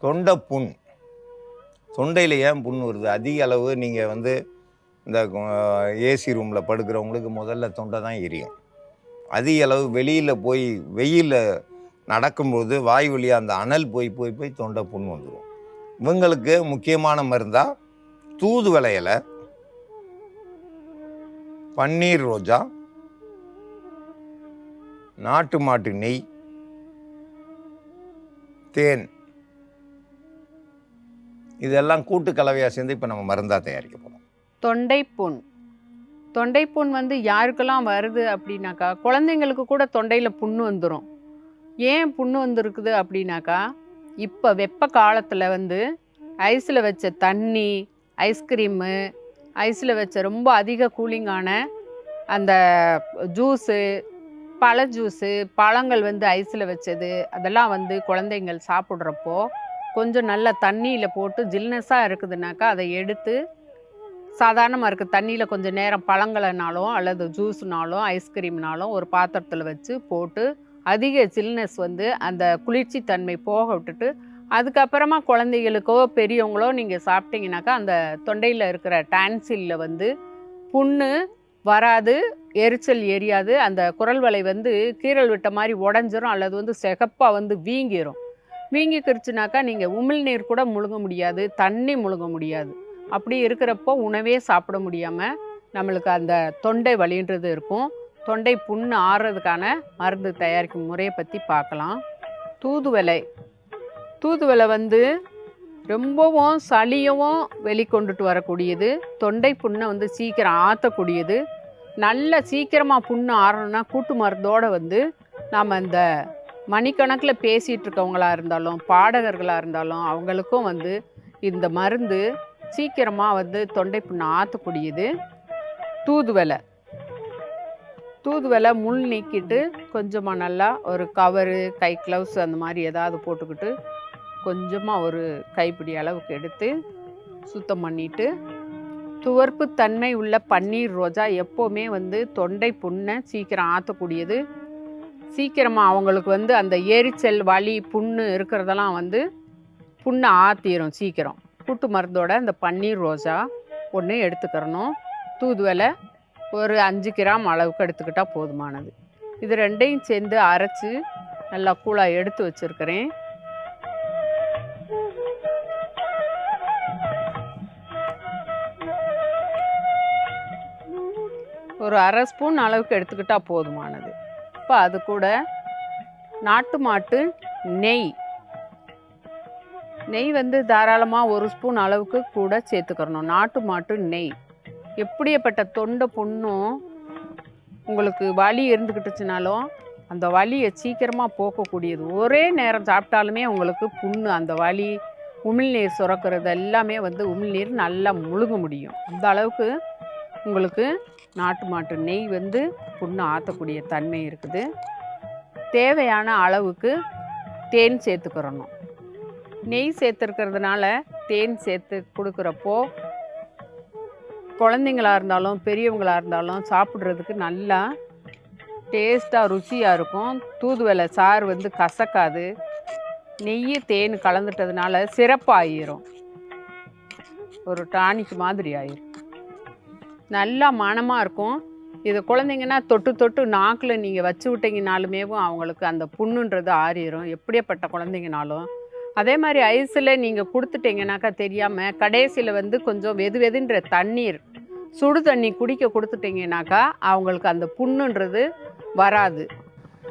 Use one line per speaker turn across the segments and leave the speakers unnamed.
தொண்டை புண், தொண்டையில் ஏன் புண் வருது? அதிக அளவு நீங்கள் வந்து இந்த ஏசி ரூமில் படுக்கிறவங்களுக்கு முதல்ல தொண்டை தான் எரியும். அதிக அளவு வெளியில் போய் வெயிலில் நடக்கும்போது வாய் வழியாக அந்த அனல் போய் போய் போய் தொண்டை புண் வந்துடும். இவங்களுக்கு முக்கியமான மருந்தாக தூதுவளை இலை, பன்னீர் ரோஜா, நாட்டு மாட்டு நெய், தேன், இதெல்லாம் கூட்டு கலவையாக சேர்ந்து இப்போ நம்ம மருந்தாக தயாரிக்க போகிறோம்.
தொண்டைப்புண், தொண்டைப்புண் வந்து யாருக்கெல்லாம் வருது அப்படின்னாக்கா, குழந்தைங்களுக்கு கூட தொண்டையில் புண்ணு வந்துடும். ஏன் புண்ணு வந்துருக்குது அப்படின்னாக்கா, இப்போ வெப்ப காலத்தில் வந்து ஐஸில் வச்ச தண்ணி, ஐஸ்கிரீமு, ஐஸில் வச்ச ரொம்ப அதிக கூலிங்கான அந்த ஜூஸு, பழ ஜூஸு, பழங்கள் வந்து ஐஸில் வச்சது, அதெல்லாம் வந்து குழந்தைங்கள் சாப்பிட்றப்போ கொஞ்சம் நல்ல தண்ணியில் போட்டு ஜில்னஸாக இருக்குதுனாக்கா அதை எடுத்து சாதாரணமாக இருக்குது தண்ணியில் கொஞ்சம் நேரம் பழங்களைனாலும் அல்லது ஜூஸ்னாலும் ஐஸ்கிரீம்னாலும் ஒரு பாத்திரத்தில் வச்சு போட்டு அதிக ஜில்னஸ் வந்து அந்த குளிர்ச்சி தன்மை போக விட்டுட்டு அதுக்கப்புறமா குழந்தைகளுக்கோ பெரியவங்களோ நீங்கள் சாப்பிட்டீங்கனாக்கா அந்த தொண்டையில் இருக்கிற டான்சிலில் வந்து புண்ணு வராது, எரிச்சல் எரியாது, அந்த குரல் வலை வந்து கீரல் விட்ட மாதிரி உடஞ்சிரும் அல்லது வந்து சிகப்பாக வந்து வீங்கிரும். வீங்கிக்கிருச்சுனாக்கா நீங்கள் உமிழ்நீர் கூட முழுங்க முடியாது, தண்ணி முழுங்க முடியாது. அப்படி இருக்கிறப்போ உணவே சாப்பிட முடியாமல் நம்மளுக்கு அந்த தொண்டை வலின்றது இருக்கும். தொண்டை புண்ணு ஆறுறதுக்கான மருந்து தயாரிக்கும் முறையை பற்றி பார்க்கலாம். தூதுவளை, தூதுவளை வந்து ரொம்பவும் சளியவும் வெளிக்கொண்டுட்டு வரக்கூடியது, தொண்டை புண்ணை வந்து சீக்கிரம் ஆற்றக்கூடியது. நல்ல சீக்கிரமாக புண்ணு ஆறணும்னா கூட்டு மருந்தோடு வந்து நாம் இந்த மணிக்கணக்கில் பேசிகிட்டு இருக்கவங்களாக இருந்தாலும் பாடகர்களாக இருந்தாலும் அவங்களுக்கும் வந்து இந்த மருந்து சீக்கிரமாக வந்து தொண்டை புண்ணை ஆற்றக்கூடியது. தூதுவளை, தூதுவளை முள் நீக்கிட்டு கொஞ்சமாக நல்லா ஒரு கவரு, கை க்ளவுஸ் அந்த மாதிரி ஏதாவது போட்டுக்கிட்டு கொஞ்சமாக ஒரு கைப்பிடி அளவுக்கு எடுத்து சுத்தம் பண்ணிவிட்டு, துவர்ப்பு தன்மை உள்ள பன்னீர் ரோஜா எப்போவுமே வந்து தொண்டை புண்ணை சீக்கிரம் ஆற்றக்கூடியது. சீக்கிரமாக அவங்களுக்கு வந்து அந்த எரிச்சல் வலி புண்ணு இருக்கிறதெல்லாம் வந்து புண்ணை ஆற்றிடும் சீக்கிரம். கூட்டு மருந்தோட அந்த பன்னீர் ரோஜா ஒன்று எடுத்துக்கிறணும். தூதுவளை ஒரு 5 கிராம் அளவுக்கு எடுத்துக்கிட்டால் போதுமானது. இது ரெண்டையும் சேர்ந்து அரைச்சி நல்லா கூழாக எடுத்து வச்சுருக்கிறேன். ஒரு 1/2 ஸ்பூன் அளவுக்கு எடுத்துக்கிட்டால் போதுமானது. இப்போ அது கூட நாட்டு மாட்டு நெய், நெய் வந்து தாராளமாக 1 ஸ்பூன் அளவுக்கு கூட சேர்த்துக்கிறணும். நாட்டு மாட்டு நெய் எப்படியப்பட்ட தொண்டை புண்ணும் உங்களுக்கு வலி இருந்துக்கிட்டுச்சுனாலும் அந்த வலியை சீக்கிரமாக போக்கக்கூடியது. ஒரே நேரம் சாப்பிட்டாலுமே உங்களுக்கு புண்ணு, அந்த வலி, உமிழ்நீர் சுரக்கிறது எல்லாமே வந்து உமிழ்நீர் நல்லா முழுங்க முடியும். அந்த அளவுக்கு உங்களுக்கு நாட்டு மாட்டு நெய் வந்து புண்ணு ஆற்றக்கூடிய தன்மை இருக்குது. தேவையான அளவுக்கு தேன் சேர்த்துக்கிறணும். நெய் சேர்த்துருக்கிறதுனால தேன் சேர்த்து கொடுக்குறப்போ குழந்தைங்களாக இருந்தாலும் பெரியவங்களாக இருந்தாலும் சாப்பிட்றதுக்கு நல்லா டேஸ்ட்டாக ருசியாக இருக்கும். தூதுவளை சாறு வந்து கசக்காது, நெய் தேன் கலந்துட்டதுனால சிறப்பாகிரும், ஒரு டானிக் மாதிரி ஆயிரும், நல்லா மணமாக இருக்கும். இது குழந்தைங்கன்னா தொட்டு தொட்டு நாக்கில் நீங்கள் வச்சு விட்டீங்கனாலுமேவும் அவங்களுக்கு அந்த புண்ணுன்றது ஆறிடும், எப்படியப்பட்ட குழந்தைங்கனாலும். அதே மாதிரி ஐஸில் நீங்கள் கொடுத்துட்டிங்கனாக்கா தெரியாமல் கடைசியில் வந்து கொஞ்சம் வெது வெதுன்ற தண்ணீர், சுடு தண்ணி குடிக்க கொடுத்துட்டிங்கனாக்கா அவங்களுக்கு அந்த புண்ணுன்றது வராது.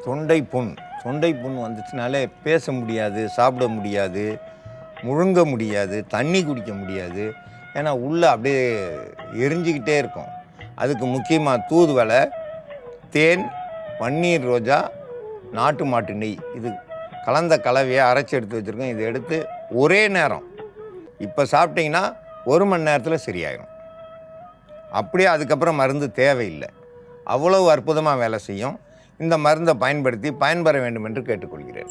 தொண்டை புண், தொண்டை புண் வந்துச்சுனாலே பேச முடியாது, சாப்பிட முடியாது, முழுங்க முடியாது, தண்ணி குடிக்க முடியாது. ஏன்னா உள்ளே அப்படியே எரிஞ்சிக்கிட்டே இருக்கும். அதுக்கு முக்கியமாக தூதுவளை, தேன், பன்னீர் ரோஜா, நாட்டு மாட்டு நெய், இது கலந்த கலவையை அரைச்சி எடுத்து வச்சுருக்கோம். இதை எடுத்து ஒரே நேரம் இப்போ சாப்பிட்டிங்கன்னா 1 மணி நேரத்தில் சரியாயிடும். அப்படியே அதுக்கப்புறம் மருந்து தேவையில்லை. அவ்வளவு அற்புதமாக வேலை செய்யும். இந்த மருந்தை பயன்படுத்தி பயன்பெற வேண்டும் என்று கேட்டுக்கொள்கிறேன்.